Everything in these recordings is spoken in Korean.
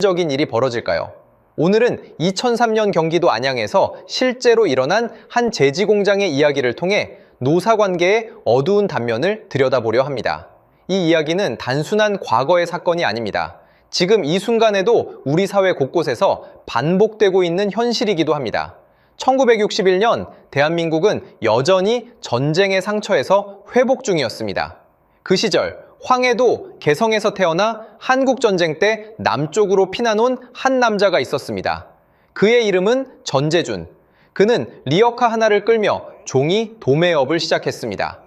적인 일이 벌어질까요? 오늘은 2003년 경기도 안양에서 실제로 일어난 한 제지 공장의 이야기를 통해 노사관계의 어두운 단면을 들여다보려 합니다. 이 이야기는 단순한 과거의 사건이 아닙니다. 지금 이 순간에도 우리 사회 곳곳에서 반복되고 있는 현실이기도 합니다. 1961년 대한민국은 여전히 전쟁의 상처에서 회복 중이었습니다. 그 시절 황해도 개성에서 태어나 한국전쟁 때 남쪽으로 피난온 한 남자가 있었습니다. 그의 이름은 전재준. 그는 리어카 하나를 끌며 종이 도매업을 시작했습니다.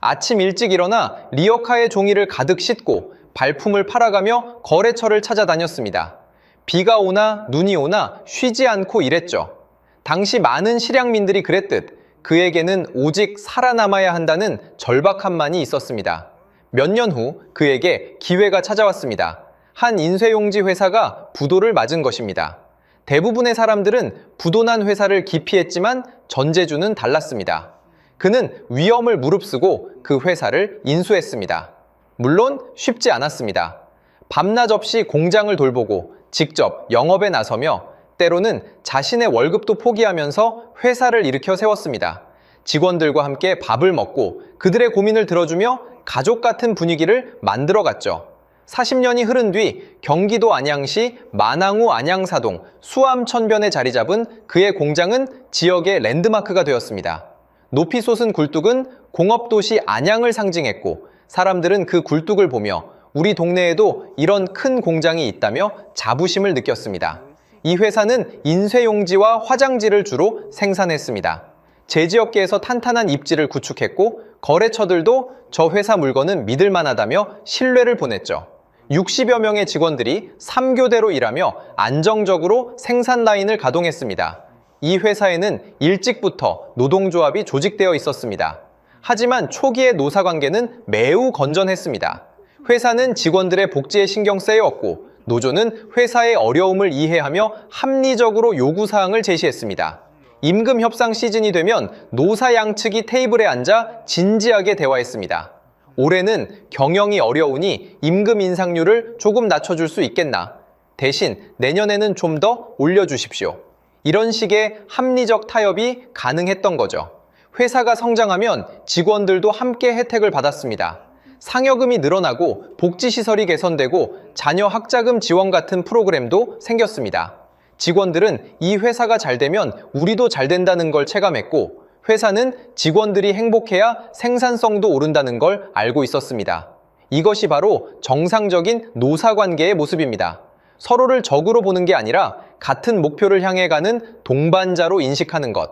아침 일찍 일어나 리어카의 종이를 가득 싣고 발품을 팔아가며 거래처를 찾아다녔습니다. 비가 오나 눈이 오나 쉬지 않고 일했죠. 당시 많은 실향민들이 그랬듯 그에게는 오직 살아남아야 한다는 절박함만이 있었습니다. 몇 년 후 그에게 기회가 찾아왔습니다. 한 인쇄용지 회사가 부도를 맞은 것입니다. 대부분의 사람들은 부도난 회사를 기피했지만 전재준은 달랐습니다. 그는 위험을 무릅쓰고 그 회사를 인수했습니다. 물론 쉽지 않았습니다. 밤낮 없이 공장을 돌보고 직접 영업에 나서며 때로는 자신의 월급도 포기하면서 회사를 일으켜 세웠습니다. 직원들과 함께 밥을 먹고 그들의 고민을 들어주며 가족 같은 분위기를 만들어갔죠. 40년이 흐른 뒤 경기도 안양시 만항우 안양사동 수암천변에 자리 잡은 그의 공장은 지역의 랜드마크가 되었습니다. 높이 솟은 굴뚝은 공업도시 안양을 상징했고 사람들은 그 굴뚝을 보며 우리 동네에도 이런 큰 공장이 있다며 자부심을 느꼈습니다. 이 회사는 인쇄용지와 화장지를 주로 생산했습니다. 제지업계에서 탄탄한 입지를 구축했고 거래처들도 저 회사 물건은 믿을만하다며 신뢰를 보냈죠. 60여 명의 직원들이 3교대로 일하며 안정적으로 생산 라인을 가동했습니다. 이 회사에는 일찍부터 노동조합이 조직되어 있었습니다. 하지만 초기의 노사관계는 매우 건전했습니다. 회사는 직원들의 복지에 신경 쓰였고 노조는 회사의 어려움을 이해하며 합리적으로 요구사항을 제시했습니다. 임금 협상 시즌이 되면 노사 양측이 테이블에 앉아 진지하게 대화했습니다. 올해는 경영이 어려우니 임금 인상률을 조금 낮춰줄 수 있겠나? 대신 내년에는 좀 더 올려주십시오. 이런 식의 합리적 타협이 가능했던 거죠. 회사가 성장하면 직원들도 함께 혜택을 받았습니다. 상여금이 늘어나고 복지시설이 개선되고 자녀 학자금 지원 같은 프로그램도 생겼습니다. 직원들은 이 회사가 잘 되면 우리도 잘 된다는 걸 체감했고 회사는 직원들이 행복해야 생산성도 오른다는 걸 알고 있었습니다. 이것이 바로 정상적인 노사관계의 모습입니다. 서로를 적으로 보는 게 아니라 같은 목표를 향해 가는 동반자로 인식하는 것.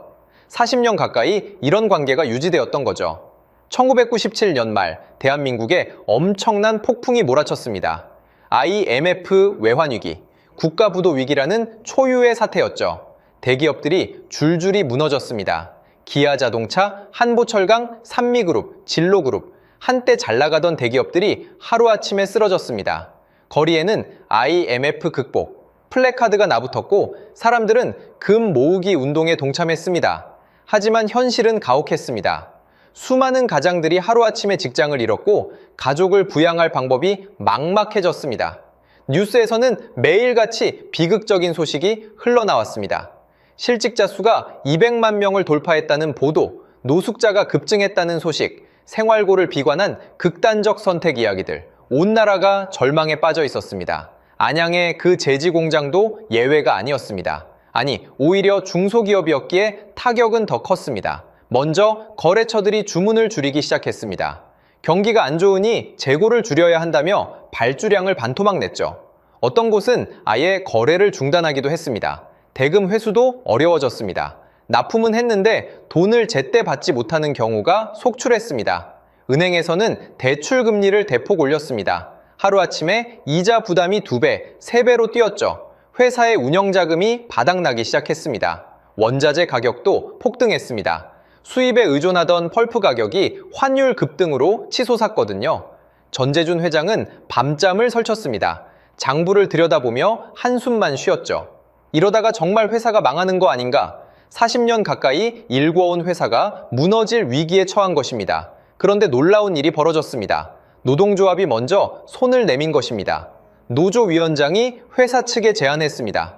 40년 가까이 이런 관계가 유지되었던 거죠. 1997년 말 대한민국에 엄청난 폭풍이 몰아쳤습니다. IMF 외환위기, 국가부도 위기라는 초유의 사태였죠. 대기업들이 줄줄이 무너졌습니다. 기아자동차, 한보철강, 산미그룹, 진로그룹, 한때 잘 나가던 대기업들이 하루아침에 쓰러졌습니다. 거리에는 IMF 극복, 플래카드가 나붙었고 사람들은 금 모으기 운동에 동참했습니다. 하지만 현실은 가혹했습니다. 수많은 가장들이 하루아침에 직장을 잃었고 가족을 부양할 방법이 막막해졌습니다. 뉴스에서는 매일같이 비극적인 소식이 흘러나왔습니다. 실직자 수가 200만 명을 돌파했다는 보도, 노숙자가 급증했다는 소식, 생활고를 비관한 극단적 선택 이야기들, 온 나라가 절망에 빠져 있었습니다. 안양의 그 제지 공장도 예외가 아니었습니다. 아니, 오히려 중소기업이었기에 타격은 더 컸습니다. 먼저 거래처들이 주문을 줄이기 시작했습니다. 경기가 안 좋으니 재고를 줄여야 한다며 발주량을 반토막 냈죠. 어떤 곳은 아예 거래를 중단하기도 했습니다. 대금 회수도 어려워졌습니다. 납품은 했는데 돈을 제때 받지 못하는 경우가 속출했습니다. 은행에서는 대출 금리를 대폭 올렸습니다. 하루아침에 이자 부담이 2배, 3배로 뛰었죠. 회사의 운영자금이 바닥나기 시작했습니다. 원자재 가격도 폭등했습니다. 수입에 의존하던 펄프 가격이 환율 급등으로 치솟았거든요. 전재준 회장은 밤잠을 설쳤습니다. 장부를 들여다보며 한숨만 쉬었죠. 이러다가 정말 회사가 망하는 거 아닌가? 40년 가까이 일궈온 회사가 무너질 위기에 처한 것입니다. 그런데 놀라운 일이 벌어졌습니다. 노동조합이 먼저 손을 내민 것입니다. 노조위원장이 회사 측에 제안했습니다.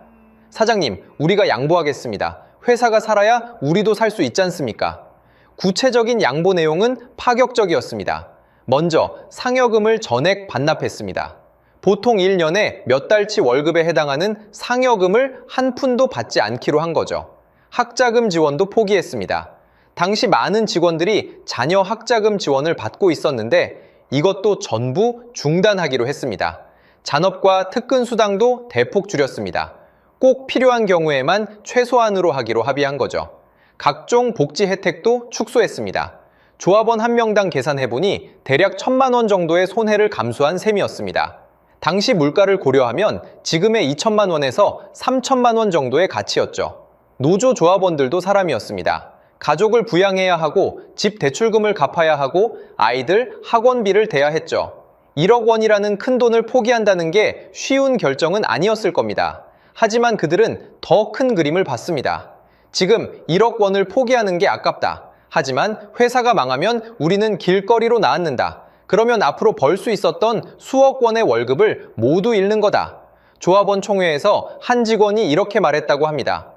사장님, 우리가 양보하겠습니다. 회사가 살아야 우리도 살 수 있지 않습니까? 구체적인 양보 내용은 파격적이었습니다. 먼저 상여금을 전액 반납했습니다. 보통 1년에 몇 달치 월급에 해당하는 상여금을 한 푼도 받지 않기로 한 거죠. 학자금 지원도 포기했습니다. 당시 많은 직원들이 자녀 학자금 지원을 받고 있었는데 이것도 전부 중단하기로 했습니다. 잔업과 특근 수당도 대폭 줄였습니다. 꼭 필요한 경우에만 최소한으로 하기로 합의한 거죠. 각종 복지 혜택도 축소했습니다. 조합원 한 명당 계산해보니 대략 1,000만 원 정도의 손해를 감수한 셈이었습니다. 당시 물가를 고려하면 지금의 2천만 원에서 3천만 원 정도의 가치였죠. 노조 조합원들도 사람이었습니다. 가족을 부양해야 하고 집 대출금을 갚아야 하고 아이들 학원비를 대야 했죠. 1억 원이라는 큰 돈을 포기한다는 게 쉬운 결정은 아니었을 겁니다. 하지만 그들은 더 큰 그림을 봤습니다. 지금 1억 원을 포기하는 게 아깝다. 하지만 회사가 망하면 우리는 길거리로 나앉는다. 그러면 앞으로 벌 수 있었던 수억 원의 월급을 모두 잃는 거다. 조합원 총회에서 한 직원이 이렇게 말했다고 합니다.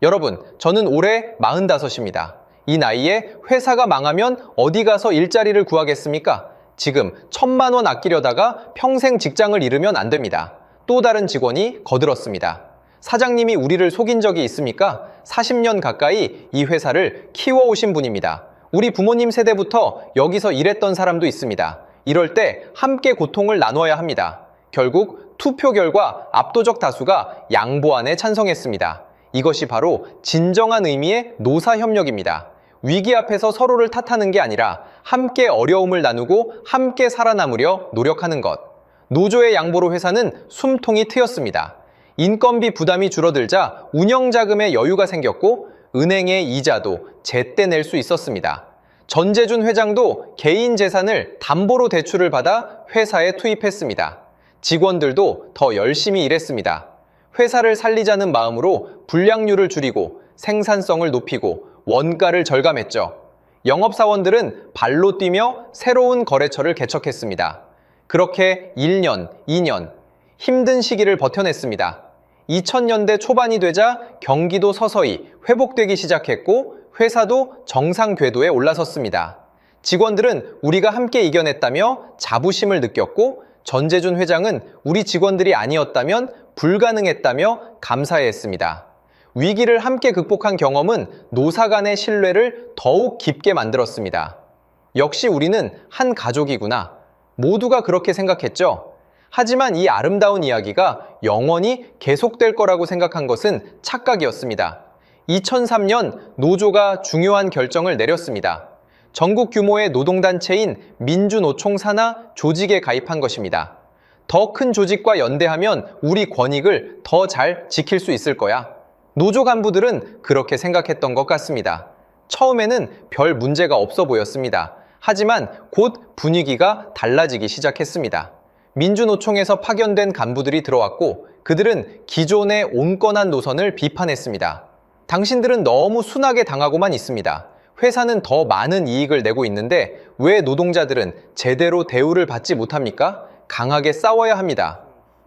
여러분, 저는 올해 45입니다. 이 나이에 회사가 망하면 어디 가서 일자리를 구하겠습니까? 지금 1,000만 원 아끼려다가 평생 직장을 잃으면 안 됩니다. 또 다른 직원이 거들었습니다. 사장님이 우리를 속인 적이 있습니까? 40년 가까이 이 회사를 키워오신 분입니다. 우리 부모님 세대부터 여기서 일했던 사람도 있습니다. 이럴 때 함께 고통을 나눠야 합니다. 결국 투표 결과 압도적 다수가 양보안에 찬성했습니다. 이것이 바로 진정한 의미의 노사협력입니다. 위기 앞에서 서로를 탓하는 게 아니라 함께 어려움을 나누고 함께 살아남으려 노력하는 것. 노조의 양보로 회사는 숨통이 트였습니다. 인건비 부담이 줄어들자 운영자금에 여유가 생겼고 은행의 이자도 제때 낼 수 있었습니다. 전재준 회장도 개인 재산을 담보로 대출을 받아 회사에 투입했습니다. 직원들도 더 열심히 일했습니다. 회사를 살리자는 마음으로 불량률을 줄이고 생산성을 높이고 원가를 절감했죠. 영업사원들은 발로 뛰며 새로운 거래처를 개척했습니다. 그렇게 1년, 2년 힘든 시기를 버텨냈습니다. 2000년대 초반이 되자 경기도 서서히 회복되기 시작했고 회사도 정상 궤도에 올라섰습니다. 직원들은 우리가 함께 이겨냈다며 자부심을 느꼈고 전재준 회장은 우리 직원들이 아니었다면 불가능했다며 감사해했습니다. 위기를 함께 극복한 경험은 노사 간의 신뢰를 더욱 깊게 만들었습니다. 역시 우리는 한 가족이구나. 모두가 그렇게 생각했죠. 하지만 이 아름다운 이야기가 영원히 계속될 거라고 생각한 것은 착각이었습니다. 2003년 노조가 중요한 결정을 내렸습니다. 전국 규모의 노동단체인 민주노총 산하 조직에 가입한 것입니다. 더 큰 조직과 연대하면 우리 권익을 더 잘 지킬 수 있을 거야. 노조 간부들은 그렇게 생각했던 것 같습니다. 처음에는 별 문제가 없어 보였습니다. 하지만 곧 분위기가 달라지기 시작했습니다. 민주노총에서 파견된 간부들이 들어왔고 그들은 기존의 온건한 노선을 비판했습니다. 당신들은 너무 순하게 당하고만 있습니다. 회사는 더 많은 이익을 내고 있는데 왜 노동자들은 제대로 대우를 받지 못합니까? 강하게 싸워야 합니다.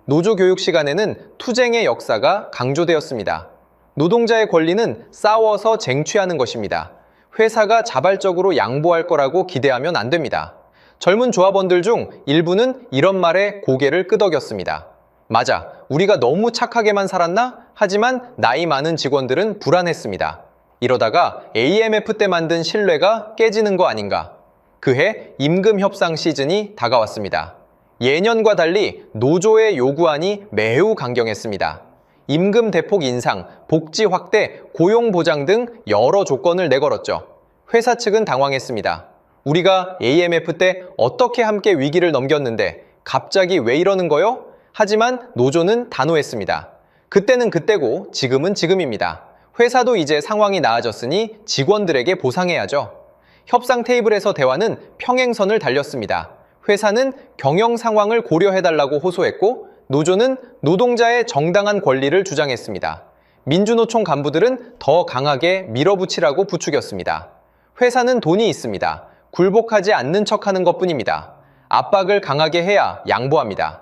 노조 교육 시간에는 투쟁의 역사가 강조되었습니다. 노동자의 권리는 싸워서 쟁취하는 것입니다. 회사가 자발적으로 양보할 거라고 기대하면 안 됩니다. 젊은 조합원들 중 일부는 이런 말에 고개를 끄덕였습니다. 맞아, 우리가 너무 착하게만 살았나? 하지만 나이 많은 직원들은 불안했습니다. 이러다가 AMF 때 만든 신뢰가 깨지는 거 아닌가? 그해 임금 협상 시즌이 다가왔습니다. 예년과 달리 노조의 요구안이 매우 강경했습니다. 임금 대폭 인상, 복지 확대, 고용 보장 등 여러 조건을 내걸었죠. 회사 측은 당황했습니다. 우리가 AMF 때 어떻게 함께 위기를 넘겼는데 갑자기 왜 이러는 거요? 하지만 노조는 단호했습니다. 그때는 그때고 지금은 지금입니다. 회사도 이제 상황이 나아졌으니 직원들에게 보상해야죠. 협상 테이블에서 대화는 평행선을 달렸습니다. 회사는 경영 상황을 고려해달라고 호소했고 노조는 노동자의 정당한 권리를 주장했습니다. 민주노총 간부들은 더 강하게 밀어붙이라고 부추겼습니다. 회사는 돈이 있습니다. 굴복하지 않는 척하는 것뿐입니다. 압박을 강하게 해야 양보합니다.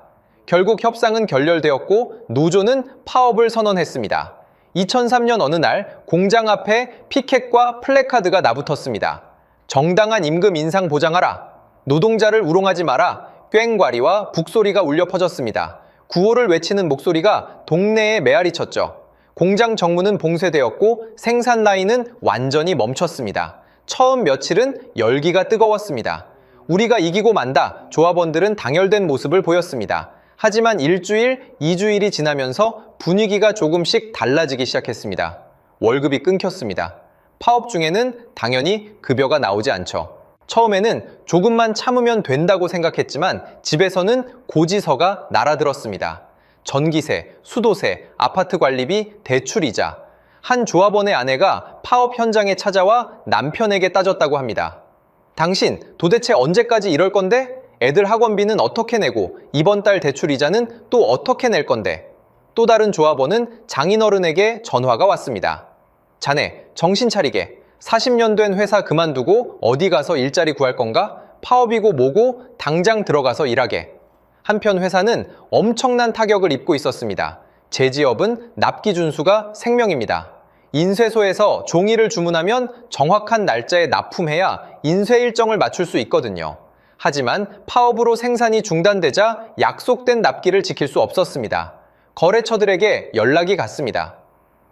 결국 협상은 결렬되었고 노조는 파업을 선언했습니다. 2003년 어느 날 공장 앞에 피켓과 플래카드가 나붙었습니다. 정당한 임금 인상 보장하라. 노동자를 우롱하지 마라. 꽹과리와 북소리가 울려 퍼졌습니다. 구호를 외치는 목소리가 동네에 메아리 쳤죠. 공장 정문은 봉쇄되었고 생산 라인은 완전히 멈췄습니다. 처음 며칠은 열기가 뜨거웠습니다. 우리가 이기고 만다. 조합원들은 당열된 모습을 보였습니다. 하지만 일주일, 2주일이 지나면서 분위기가 조금씩 달라지기 시작했습니다. 월급이 끊겼습니다. 파업 중에는 당연히 급여가 나오지 않죠. 처음에는 조금만 참으면 된다고 생각했지만 집에서는 고지서가 날아들었습니다. 전기세, 수도세, 아파트 관리비, 대출이자. 한 조합원의 아내가 파업 현장에 찾아와 남편에게 따졌다고 합니다. 당신 도대체 언제까지 이럴 건데? 애들 학원비는 어떻게 내고 이번 달 대출 이자는 또 어떻게 낼 건데? 또 다른 조합원은 장인어른에게 전화가 왔습니다. 자네, 정신 차리게. 40년 된 회사 그만두고 어디 가서 일자리 구할 건가? 파업이고 뭐고 당장 들어가서 일하게. 한편 회사는 엄청난 타격을 입고 있었습니다. 제지업은 납기 준수가 생명입니다. 인쇄소에서 종이를 주문하면 정확한 날짜에 납품해야 인쇄 일정을 맞출 수 있거든요. 하지만 파업으로 생산이 중단되자 약속된 납기를 지킬 수 없었습니다. 거래처들에게 연락이 갔습니다.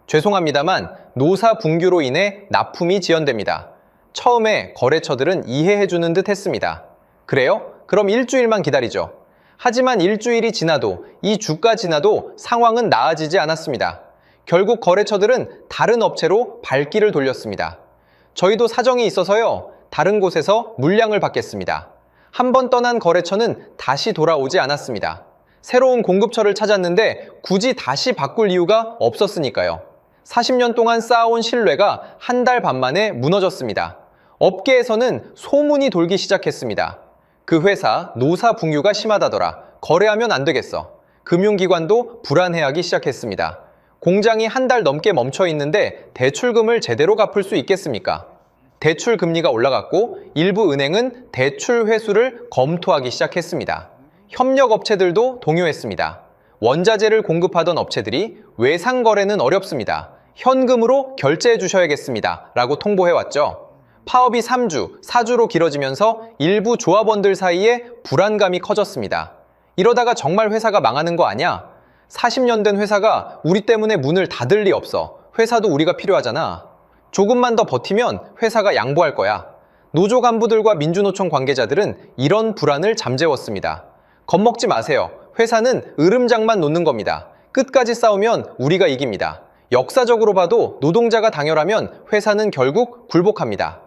죄송합니다만 노사 분규로 인해 납품이 지연됩니다. 처음에 거래처들은 이해해주는 듯 했습니다. 그래요? 그럼 일주일만 기다리죠. 하지만 일주일이 지나도 이 주가 지나도 상황은 나아지지 않았습니다. 결국 거래처들은 다른 업체로 발길을 돌렸습니다. 저희도 사정이 있어서요. 다른 곳에서 물량을 받겠습니다. 한 번 떠난 거래처는 다시 돌아오지 않았습니다. 새로운 공급처를 찾았는데 굳이 다시 바꿀 이유가 없었으니까요. 40년 동안 쌓아온 신뢰가 한 달 반 만에 무너졌습니다. 업계에서는 소문이 돌기 시작했습니다. 그 회사 노사 분규가 심하다더라. 거래하면 안 되겠어. 금융기관도 불안해하기 시작했습니다. 공장이 한 달 넘게 멈춰 있는데 대출금을 제대로 갚을 수 있겠습니까? 대출 금리가 올라갔고 일부 은행은 대출 회수를 검토하기 시작했습니다. 협력업체들도 동요했습니다. 원자재를 공급하던 업체들이 외상 거래는 어렵습니다. 현금으로 결제해 주셔야겠습니다. 라고 통보해왔죠. 파업이 3주, 4주로 길어지면서 일부 조합원들 사이에 불안감이 커졌습니다. 이러다가 정말 회사가 망하는 거 아니야? 40년 된 회사가 우리 때문에 문을 닫을 리 없어. 회사도 우리가 필요하잖아. 조금만 더 버티면 회사가 양보할 거야. 노조 간부들과 민주노총 관계자들은 이런 불안을 잠재웠습니다. 겁먹지 마세요. 회사는 으름장만 놓는 겁니다. 끝까지 싸우면 우리가 이깁니다. 역사적으로 봐도 노동자가 당열하면 회사는 결국 굴복합니다.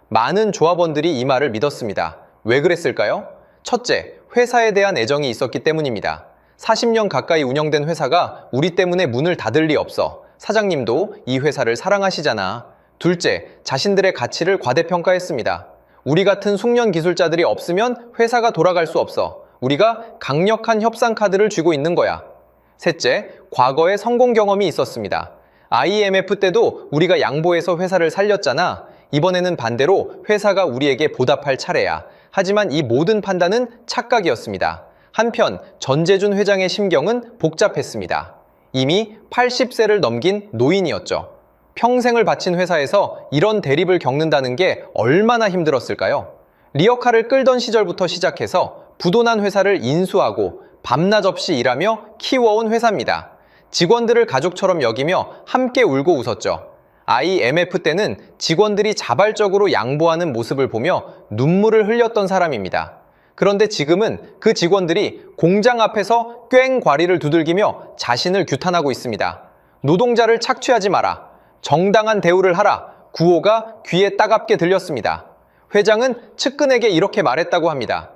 많은 조합원들이 이 말을 믿었습니다. 왜 그랬을까요? 첫째, 회사에 대한 애정이 있었기 때문입니다. 40년 가까이 운영된 회사가 우리 때문에 문을 닫을 리 없어. 사장님도 이 회사를 사랑하시잖아. 둘째, 자신들의 가치를 과대평가했습니다. 우리 같은 숙련 기술자들이 없으면 회사가 돌아갈 수 없어. 우리가 강력한 협상 카드를 쥐고 있는 거야. 셋째, 과거에 성공 경험이 있었습니다. IMF 때도 우리가 양보해서 회사를 살렸잖아. 이번에는 반대로 회사가 우리에게 보답할 차례야. 하지만 이 모든 판단은 착각이었습니다. 한편 전재준 회장의 심경은 복잡했습니다. 이미 80세를 넘긴 노인이었죠. 평생을 바친 회사에서 이런 대립을 겪는다는 게 얼마나 힘들었을까요? 리어카를 끌던 시절부터 시작해서 부도난 회사를 인수하고 밤낮 없이 일하며 키워온 회사입니다. 직원들을 가족처럼 여기며 함께 울고 웃었죠. IMF 때는 직원들이 자발적으로 양보하는 모습을 보며 눈물을 흘렸던 사람입니다. 그런데 지금은 그 직원들이 공장 앞에서 꽹과리를 두들기며 자신을 규탄하고 있습니다. 노동자를 착취하지 마라. 정당한 대우를 하라. 구호가 귀에 따갑게 들렸습니다. 회장은 측근에게 이렇게 말했다고 합니다.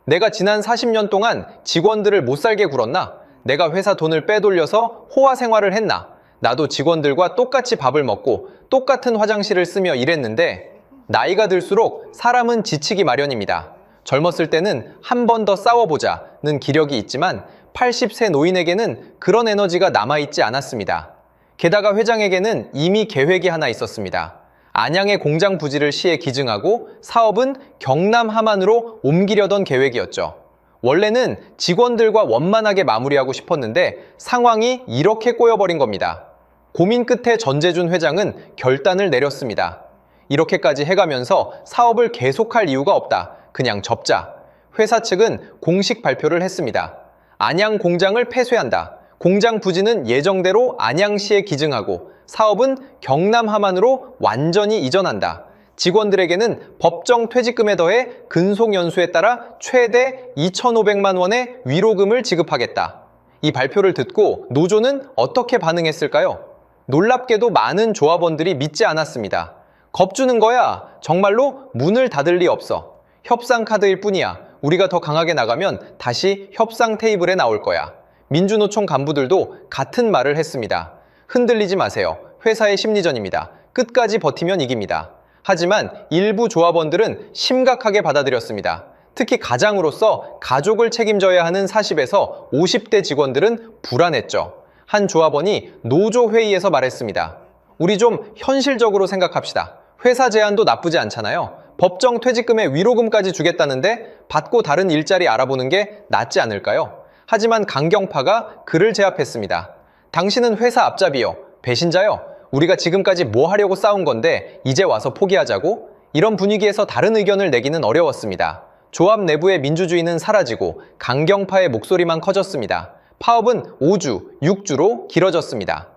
내가 지난 40년 동안 직원들을 못 살게 굴었나? 내가 회사 돈을 빼돌려서 호화 생활을 했나? 나도 직원들과 똑같이 밥을 먹고 똑같은 화장실을 쓰며 일했는데 나이가 들수록 사람은 지치기 마련입니다. 젊었을 때는 한 번 더 싸워보자는 기력이 있지만 80세 노인에게는 그런 에너지가 남아있지 않았습니다. 게다가 회장에게는 이미 계획이 하나 있었습니다. 안양의 공장 부지를 시에 기증하고 사업은 경남 함안으로 옮기려던 계획이었죠. 원래는 직원들과 원만하게 마무리하고 싶었는데 상황이 이렇게 꼬여버린 겁니다. 고민 끝에 전재준 회장은 결단을 내렸습니다. 이렇게까지 해가면서 사업을 계속할 이유가 없다. 그냥 접자. 회사 측은 공식 발표를 했습니다. 안양 공장을 폐쇄한다. 공장 부지는 예정대로 안양시에 기증하고 사업은 경남 함안으로 완전히 이전한다. 직원들에게는 법정 퇴직금에 더해 근속연수에 따라 최대 2,500만 원의 위로금을 지급하겠다. 이 발표를 듣고 노조는 어떻게 반응했을까요? 놀랍게도 많은 조합원들이 믿지 않았습니다. 겁주는 거야. 정말로 문을 닫을 리 없어. 협상 카드일 뿐이야. 우리가 더 강하게 나가면 다시 협상 테이블에 나올 거야. 민주노총 간부들도 같은 말을 했습니다. 흔들리지 마세요. 회사의 심리전입니다. 끝까지 버티면 이깁니다. 하지만 일부 조합원들은 심각하게 받아들였습니다. 특히 가장으로서 가족을 책임져야 하는 40에서 50대 직원들은 불안했죠. 한 조합원이 노조 회의에서 말했습니다. 우리 좀 현실적으로 생각합시다. 회사 제안도 나쁘지 않잖아요. 법정 퇴직금에 위로금까지 주겠다는데 받고 다른 일자리 알아보는 게 낫지 않을까요? 하지만 강경파가 그를 제압했습니다. 당신은 회사 앞잡이요. 배신자요. 우리가 지금까지 뭐 하려고 싸운 건데 이제 와서 포기하자고? 이런 분위기에서 다른 의견을 내기는 어려웠습니다. 조합 내부의 민주주의는 사라지고 강경파의 목소리만 커졌습니다. 파업은 5주, 6주로 길어졌습니다.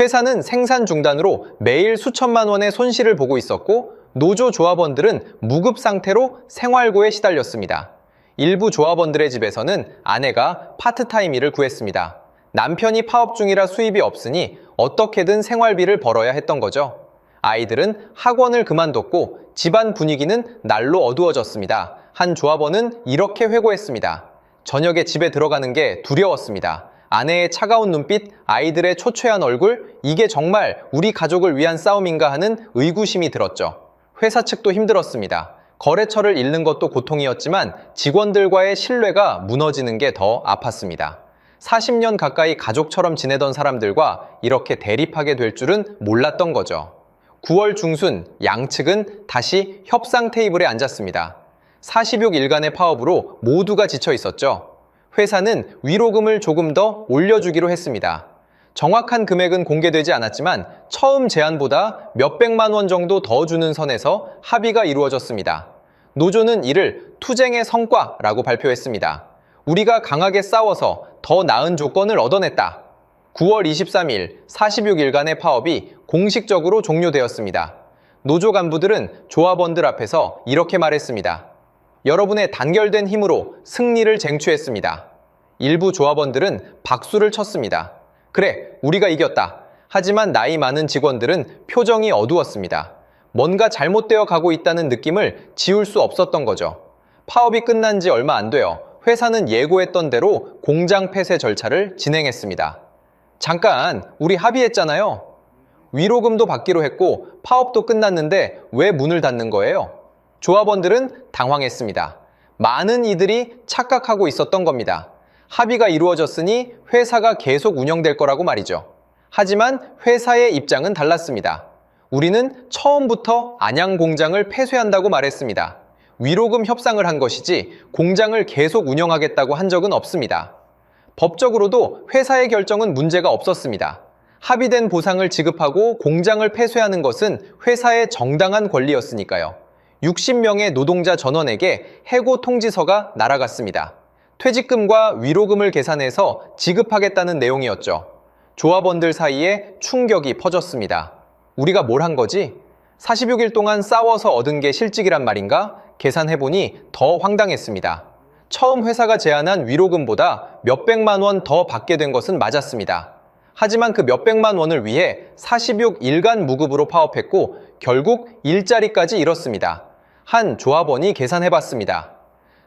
회사는 생산 중단으로 매일 수천만 원의 손실을 보고 있었고 노조 조합원들은 무급 상태로 생활고에 시달렸습니다. 일부 조합원들의 집에서는 아내가 파트타임 일을 구했습니다. 남편이 파업 중이라 수입이 없으니 어떻게든 생활비를 벌어야 했던 거죠. 아이들은 학원을 그만뒀고 집안 분위기는 날로 어두워졌습니다. 한 조합원은 이렇게 회고했습니다. 저녁에 집에 들어가는 게 두려웠습니다. 아내의 차가운 눈빛, 아이들의 초췌한 얼굴, 이게 정말 우리 가족을 위한 싸움인가 하는 의구심이 들었죠. 회사 측도 힘들었습니다. 거래처를 잃는 것도 고통이었지만 직원들과의 신뢰가 무너지는 게 더 아팠습니다. 40년 가까이 가족처럼 지내던 사람들과 이렇게 대립하게 될 줄은 몰랐던 거죠. 9월 중순 양측은 다시 협상 테이블에 앉았습니다. 40여일간의 파업으로 모두가 지쳐 있었죠. 회사는 위로금을 조금 더 올려주기로 했습니다. 정확한 금액은 공개되지 않았지만 처음 제안보다 몇백만 원 정도 더 주는 선에서 합의가 이루어졌습니다. 노조는 이를 투쟁의 성과라고 발표했습니다. 우리가 강하게 싸워서 더 나은 조건을 얻어냈다. 9월 23일 40여일간의 파업이 공식적으로 종료되었습니다. 노조 간부들은 조합원들 앞에서 이렇게 말했습니다. 여러분의 단결된 힘으로 승리를 쟁취했습니다. 일부 조합원들은 박수를 쳤습니다. 그래, 우리가 이겼다. 하지만 나이 많은 직원들은 표정이 어두웠습니다. 뭔가 잘못되어 가고 있다는 느낌을 지울 수 없었던 거죠. 파업이 끝난 지 얼마 안 돼요. 회사는 예고했던 대로 공장 폐쇄 절차를 진행했습니다. 잠깐, 우리 합의했잖아요. 위로금도 받기로 했고 파업도 끝났는데 왜 문을 닫는 거예요? 조합원들은 당황했습니다. 많은 이들이 착각하고 있었던 겁니다. 합의가 이루어졌으니 회사가 계속 운영될 거라고 말이죠. 하지만 회사의 입장은 달랐습니다. 우리는 처음부터 안양 공장을 폐쇄한다고 말했습니다. 위로금 협상을 한 것이지 공장을 계속 운영하겠다고 한 적은 없습니다. 법적으로도 회사의 결정은 문제가 없었습니다. 합의된 보상을 지급하고 공장을 폐쇄하는 것은 회사의 정당한 권리였으니까요. 60명의 노동자 전원에게 해고 통지서가 날아갔습니다. 퇴직금과 위로금을 계산해서 지급하겠다는 내용이었죠. 조합원들 사이에 충격이 퍼졌습니다. 우리가 뭘 한 거지? 40여일 동안 싸워서 얻은 게 실직이란 말인가? 계산해보니 더 황당했습니다. 처음 회사가 제안한 위로금보다 몇백만 원 더 받게 된 것은 맞았습니다. 하지만 그 몇백만 원을 위해 40여일간 무급으로 파업했고 결국 일자리까지 잃었습니다. 한 조합원이 계산해봤습니다.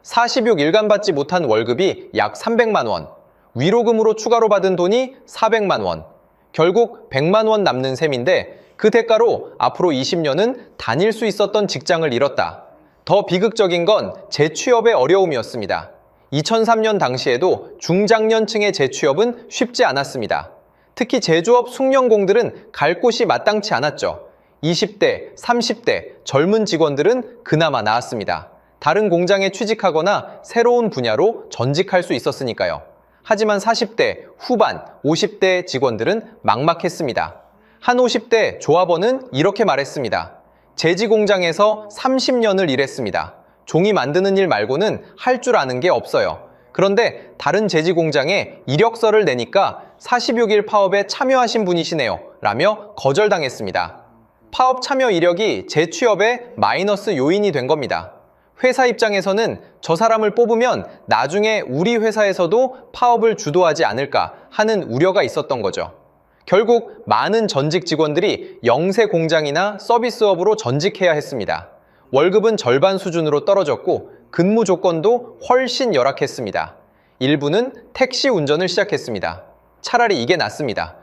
40여일간 받지 못한 월급이 약 300만 원, 위로금으로 추가로 받은 돈이 400만 원, 결국 100만 원 남는 셈인데 그 대가로 앞으로 20년은 다닐 수 있었던 직장을 잃었다. 더 비극적인 건 재취업의 어려움이었습니다. 2003년 당시에도 중장년층의 재취업은 쉽지 않았습니다. 특히 제조업 숙련공들은 갈 곳이 마땅치 않았죠. 20대, 30대 젊은 직원들은 그나마 나았습니다. 다른 공장에 취직하거나 새로운 분야로 전직할 수 있었으니까요. 하지만 40대 후반, 50대 직원들은 막막했습니다. 한 50대 조합원은 이렇게 말했습니다. 제지 공장에서 30년을 일했습니다. 종이 만드는 일 말고는 할 줄 아는 게 없어요. 그런데 다른 제지 공장에 이력서를 내니까 46일 파업에 참여하신 분이시네요. 라며 거절당했습니다. 파업 참여 이력이 재취업의 마이너스 요인이 된 겁니다. 회사 입장에서는 저 사람을 뽑으면 나중에 우리 회사에서도 파업을 주도하지 않을까 하는 우려가 있었던 거죠. 결국 많은 전직 직원들이 영세 공장이나 서비스업으로 전직해야 했습니다. 월급은 절반 수준으로 떨어졌고 근무 조건도 훨씬 열악했습니다. 일부는 택시 운전을 시작했습니다. 차라리 이게 낫습니다.